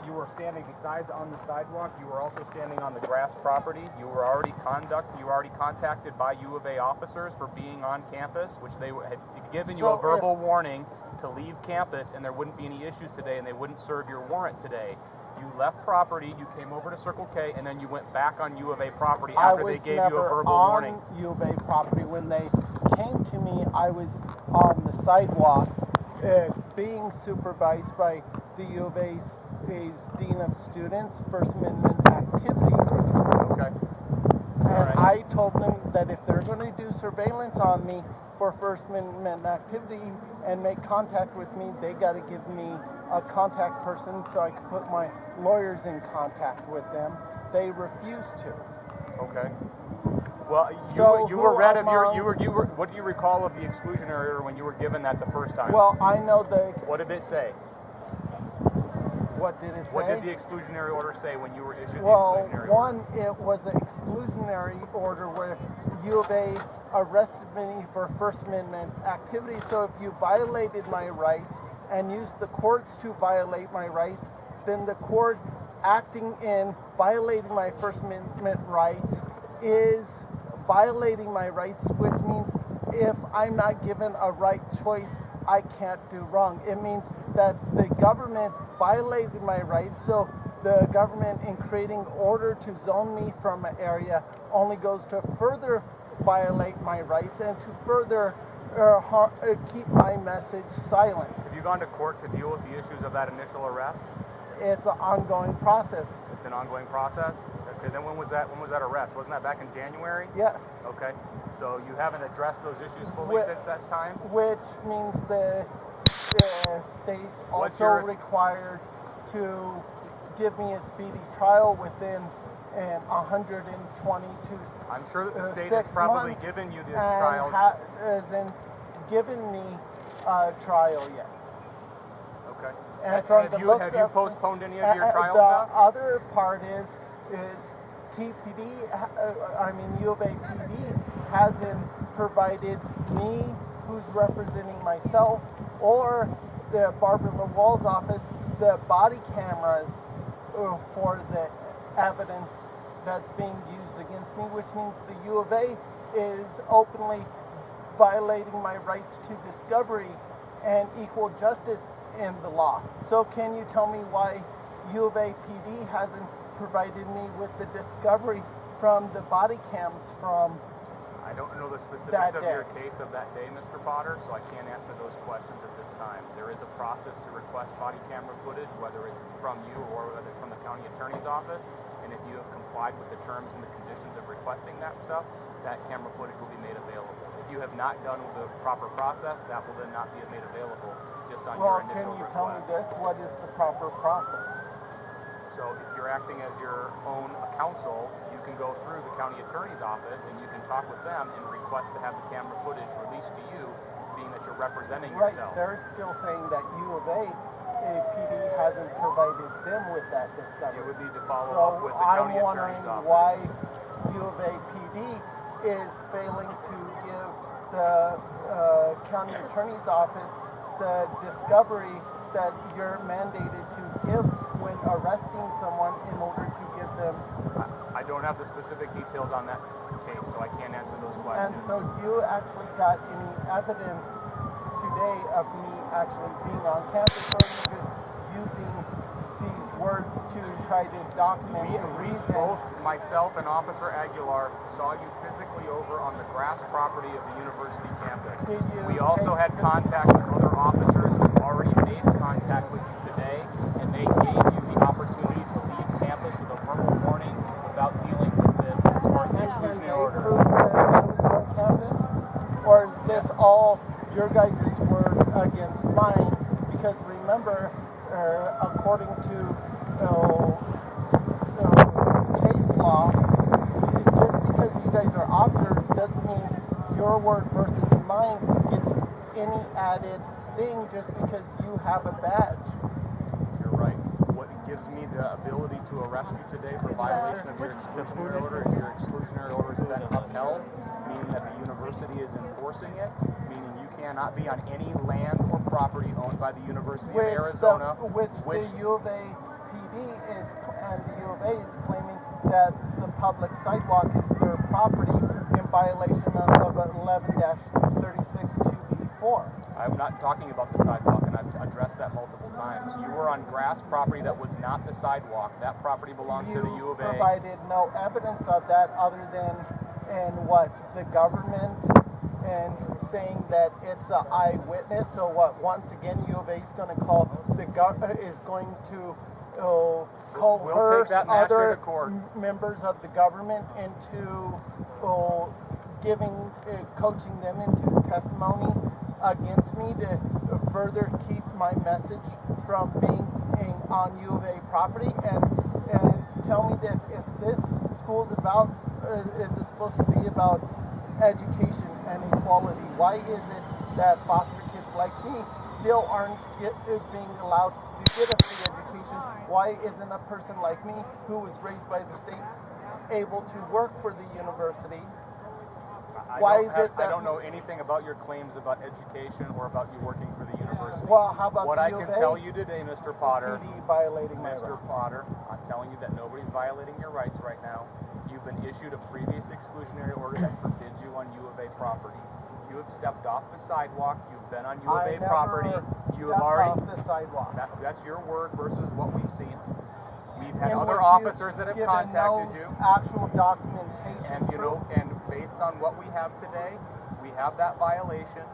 you were standing besides on the sidewalk. You were also standing on the grass property. You were already contacted by U of A officers for being on campus, which they had given you a verbal warning to leave campus, and there wouldn't be any issues today, and they wouldn't serve your warrant today. You left property, you came over to Circle K, and then you went back on U of A property after they gave you a verbal warning. I was never on U of A property. When they came to me, I was on the sidewalk being supervised by the U of A's Dean of Students, First Amendment activity. Okay. And I told them that if they're going to do surveillance on me for First Amendment activity and make contact with me, they got to give me a contact person so I could put my lawyers in contact with them. They refused to. Okay. Well, what do you recall of the exclusionary order when you were given that the first time? Well, I know What did it say? What did it say? What did the exclusionary order say when you were issued the exclusionary order? One, it was an exclusionary order where U of A arrested me for First Amendment activity. So if you violated my rights and used the courts to violate my rights, then the court acting in violating my First Amendment rights is violating my rights, which means if I'm not given a right choice, I can't do wrong. It means that the government violated my rights, so the government in creating order to zone me from an area only goes to further violate my rights and to further keep my message silent. Have you gone to court to deal with the issues of that initial arrest? It's an ongoing process. It's an ongoing process? Okay, then when was that arrest? Wasn't that back in January? Yes. Okay, so you haven't addressed those issues fully since that time? Which means the state's also required to give me a speedy trial within 120 to I'm sure that the state has probably given you these trials. Hasn't given me a trial yet. Okay. And have you postponed any of your trial stuff? The other part is TPD, U of A PD hasn't provided me, who's representing myself, or the Barbara LaWall's office, the body cameras for the evidence that's being used against me, which means the U of A is openly violating my rights to discovery and equal justice in the law. So can you tell me why U of A PD hasn't provided me with the discovery from the body cams from I don't know the specifics of your case of that day, Mr. Potter, so I can't answer those questions at this time. There is a process to request body camera footage, whether it's from you or whether it's from the county attorney's office, and if you have complied with the terms and the conditions of requesting that stuff, that camera footage will be made available. If you have not done the proper process, that will then not be made available just on your initial request. Well, can you tell me this? What is the proper process? So if you're acting as your own counsel, you can go through the county attorney's office and you can talk with them and request to have the camera footage released to you, being that you're representing yourself. They're still saying that U of A PD hasn't provided them with that discovery. You would need to follow up with the county attorney's office. So I'm wondering why U of A PD is failing to give the county attorney's office the discovery that you're mandated to give when arresting someone in order to give them. I don't have the specific details on that case, so I can't answer those questions. And so you actually got any evidence today of me actually being on campus, or are you just using these words to try to document the reason? Both myself and Officer Aguilar saw you physically over on the grass property of the university campus. We also had contact with other officers who already made contact with you today, and they gave you the opportunity to leave campus with a verbal warning without dealing with this as far as the exclusionary order. Prove that I was on campus, or is this all your guys' word against mine? Because remember, according to case law, just because you guys are officers doesn't mean your word versus mine gets any added thing just because you have a badge. You're right. What gives me the ability to arrest you today for violation of your exclusionary order is your exclusionary order has been upheld, meaning that the university is enforcing it, meaning you cannot be on any land or property owned by the University of Arizona. The U of A PD and the U of A is claiming that the public sidewalk is their property in violation of 11-36-2B4. I'm not talking about the sidewalk, and I've addressed that multiple times. You were on grass property that was not the sidewalk. That property belongs to the U of A. You provided no evidence of that other than in what the government and saying that it's an eyewitness. So what? Once again, U of A is going to call is going to coerce other members of the government into coaching them into testimony against me to further keep my message from being on U of A property. And tell me this: if this school is about is supposed to be about education and equality, why is it that foster kids like me still aren't being allowed to get a free education? Why isn't a person like me, who was raised by the state, able to work for the university? I don't know anything about your claims about education or about you working for the university. Well, how about what the I U of can A? tell you today, Mr. Potter, PD violating my Mr. rights. Potter, I'm telling you that nobody's violating your rights right now. You've been issued a previous exclusionary order that forbids you on U of A property. You have stepped off the sidewalk. You've been on U of A property. You have already off the sidewalk. That's your word versus what we've seen. We've had other officers that have contacted you. Actual documentation. And and based on what we have today, we have that violation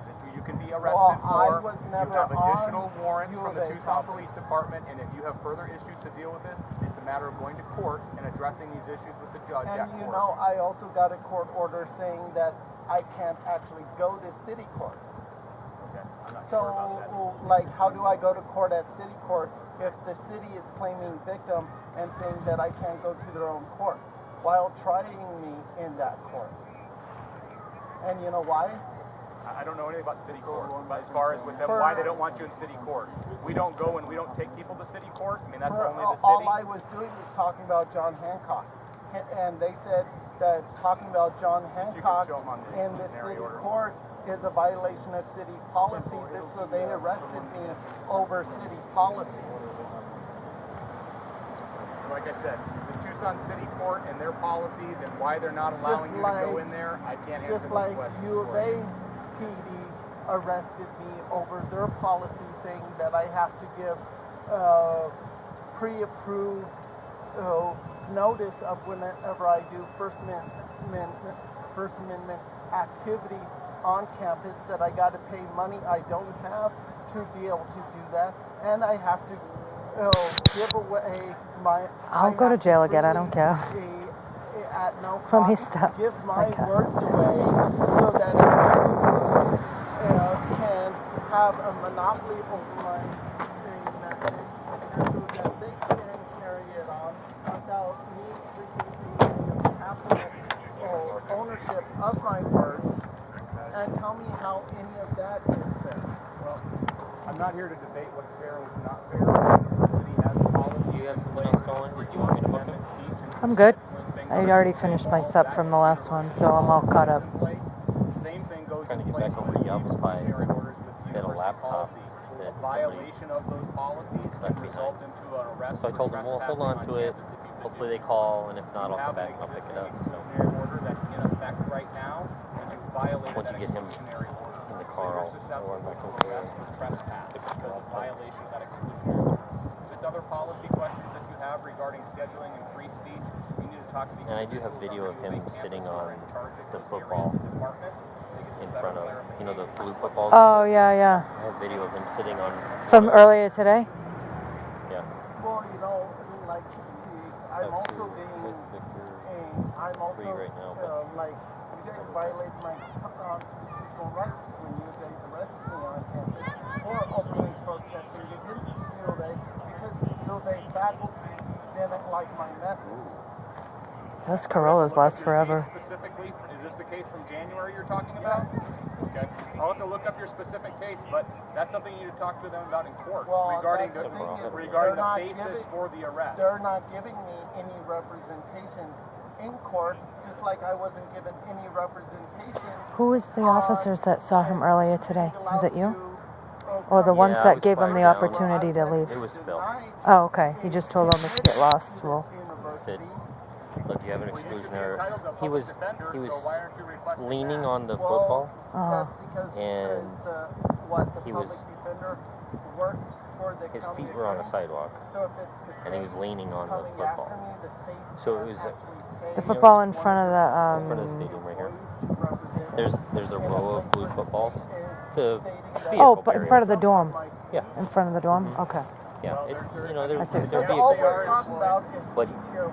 that you can be arrested for. You have additional warrants from the Tucson Police Department, and if you have further issues to deal with this, it's a matter of going to court and addressing these issues with the judge at court. And I also got a court order saying that I can't actually go to city court. Okay, I'm not so, sure about that. like, how do I go to court at city court if the city is claiming victim and saying that I can't go to their own court while trying me in that court? And you know why? I don't know anything about city court, but as far as with them, why they don't want you in city court. We don't go and we don't take people to city court. I mean, that's only the city. All I was doing was talking about John Hancock. And they said that talking about John Hancock in the city court is a violation of city policy. So they arrested me over city policy. Like I said, the Tucson City Court and their policies and why they're not allowing you to go in there, I can't answer those questions. Just like U of A PD arrested me over their policy saying that I have to give pre-approved notice of whenever I do First Amendment activity on campus, that I got to pay money I don't have to be able to do that, and I have to give away my... I'll go to jail again, I don't care. At no cost, Let me stop. give my words away so that a student can have a monopoly over my message, so that they can carry it on without me taking absolute ownership of my words. And tell me how any of that is fair. Well, I'm not here to debate what's fair and what's not fair. The university has a policy. You have something else going? Did you want me to book them? I'm good. I already finished my sup from the last one, so I'm all caught up. Same thing goes Trying to in get place back for over Yelp if I orders with the get a university laptop policy. that A violation of those policies can result into an arrest. So I told them, well, hold on to it. Hopefully they call, and if not, I'll come back and I'll pick it up. So order that's in effect right now, and you violate once you get him in the car, I'll run back over there. Trespass because of violation of that exclusionary order. If it's other policy questions that you have regarding scheduling and free speech, you need to talk to the... And I do have video of him sitting on the football in front of, you know, the blue football. Oh, yeah, yeah. I have video of him sitting on... From earlier today? Yeah. Well, you know, like, I'm also being... I'm also, right now, like, you guys violate my constitutional rights when you guys arrest me on campus for openly protesting against U of A because U of A faculty didn't like my message. Those Corollas last forever. Specifically, is this the case from January you're talking about? Yes. Okay. I'll have to look up your specific case, but that's something you need to talk to them about in court regarding the basis for the arrest. They're not giving me any representation in court, just like I wasn't given any representation. Who was the officers that saw him earlier today? Was it you? Or the ones Yeah, I that was gave him flagged the down. opportunity to leave? It was Phil. Oh, okay. He just told them to get lost. Well, He said, look, you have an exclusionary. He was leaning on the football, and he was, his feet were on the sidewalk, and he was leaning on the football. So it was the football in front of in front of the the stadium right here. There's a row of blue footballs. It's a oh, vehicle but in barrier. front of the dorm. Yeah. In front of the dorm. Okay. Yeah, it's, they're I see what you're vehicle saying. barriers. But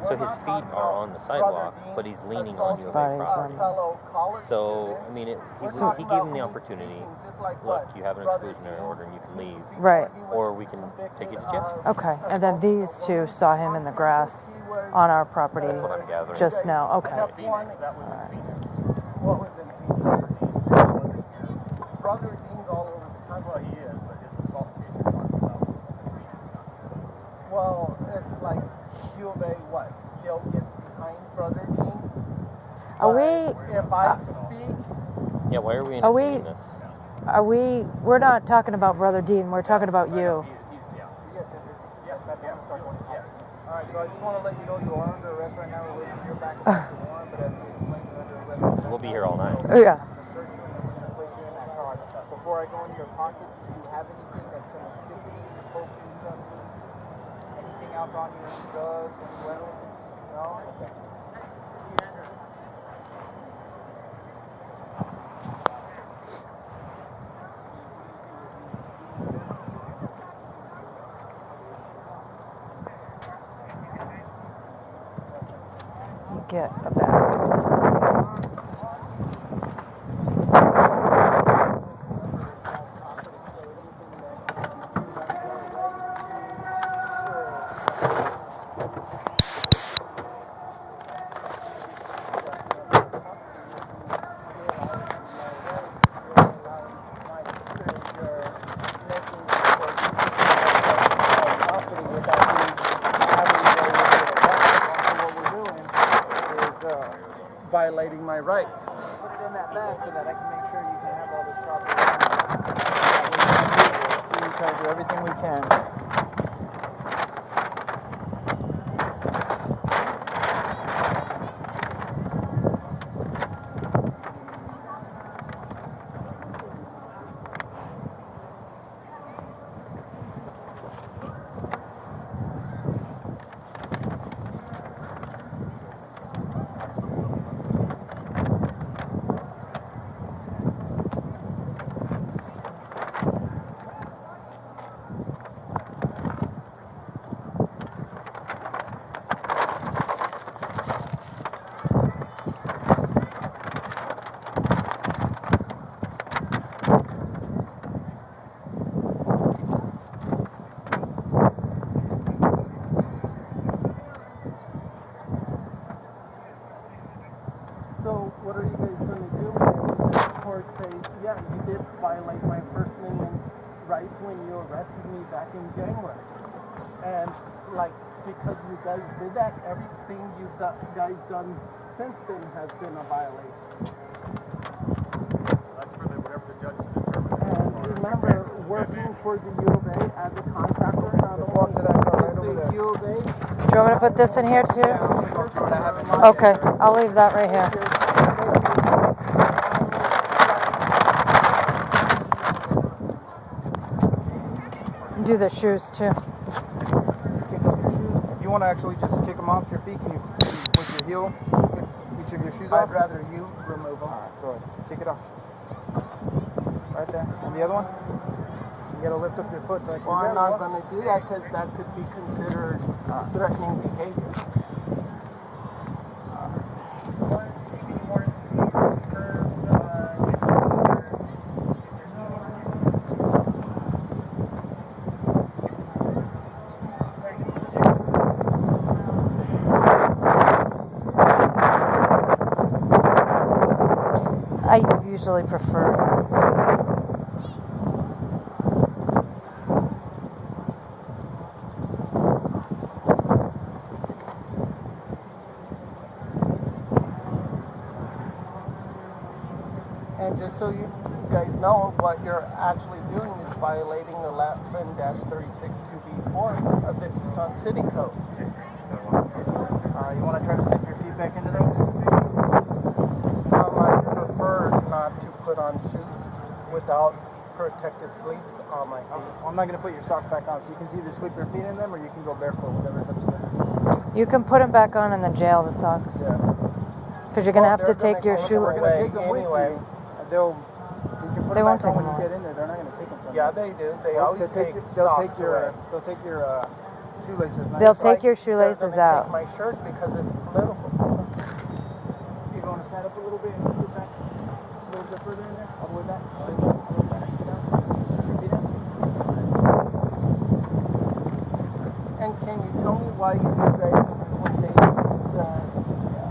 so his feet are on the sidewalk, but he's leaning on U of A property. So I mean, he gave him the opportunity. Look, you have an exclusionary order, and you can leave. Right. Or we can take you to jail. Okay. And then these two saw him in the grass on our property That's what I'm gathering. just now. Okay. That was in Phoenix. What was in Phoenix? Brother Dean's all over the country. Well, he is, but his assault case you're talking about was in Phoenix, not here. Well, it's like U of A what? Still gets behind Brother Dean? Are we? If I speak... Yeah, why are we entertaining this? We're not talking about Brother Dean. We're talking about you. Alright, so I just want to let you know you are under arrest right now. We're waiting to hear back about the warrant, but as we explained, you're under arrest. We'll be here all night. Yeah. Search you and we're going to place you in that car. Before I go into your pockets, do you have anything that's going to skip you, poke you, something? Anything else on you? Any drugs? Any weapons? No? Okay. Get a bag. Violating my rights. Put it in that bag so that I can make sure you can have all this property. So we try to do everything we can. So what are you guys going to do when the court say, yeah, you did violate my First Amendment rights when you arrested me back in January? And like, because you guys did that, everything you guys done since then has been a violation. That's for whatever the judge determines. And remember, working for the U of A as a contractor, not only is the U of A. Do you want me to put this in here too? Okay, I'll leave that right here. Do the shoes too. Kick off your shoes. If you want to actually just kick them off your feet, can you with your heel kick each of your shoes off? I'd rather you remove them. Alright, go ahead. Kick it off. Right there. And the other one? You gotta lift up your foot so I can Well, I'm not going to do that because that could be considered threatening behavior. I usually prefer this. And just so you guys know, what you're actually doing is violating 11-36-2B4 of the Tucson City Code. You want to try to slip your feet back into those? I prefer not to put on shoes without protective sleeves on my feet. I'm not going to put your socks back on, so you can either slip your feet in them or you can go barefoot, whatever's up to you. You can put them back on in the jail, the socks. Yeah. Because you're going to have to take your shoe. We're going to take them anyway. with you. You can put They them won't back on take when them you get in there. They're not going to take them from you. Yeah, they do. They always take socks away. They'll take your shoelaces. They'll take your shoelaces out. Take my shirt because it's political. You want to stand up a little bit and then sit back a little bit further in there? All the way back? All the way back? Sit down. Put your feet in. And can you tell me why you guys would take the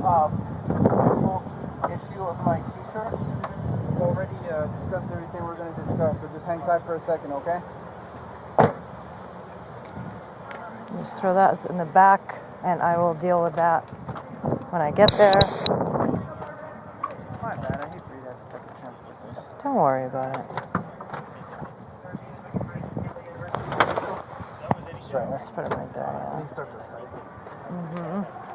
whole issue of my t-shirt? We've already discussed everything we're going to discuss, so just hang tight for a second, okay? Just throw that in the back, and I will deal with that when I get there. My bad, I hate for you to have to fucking transport this. Don't worry about it. Sorry, Just put it right there, yeah. Let me start this side. Mm-hmm.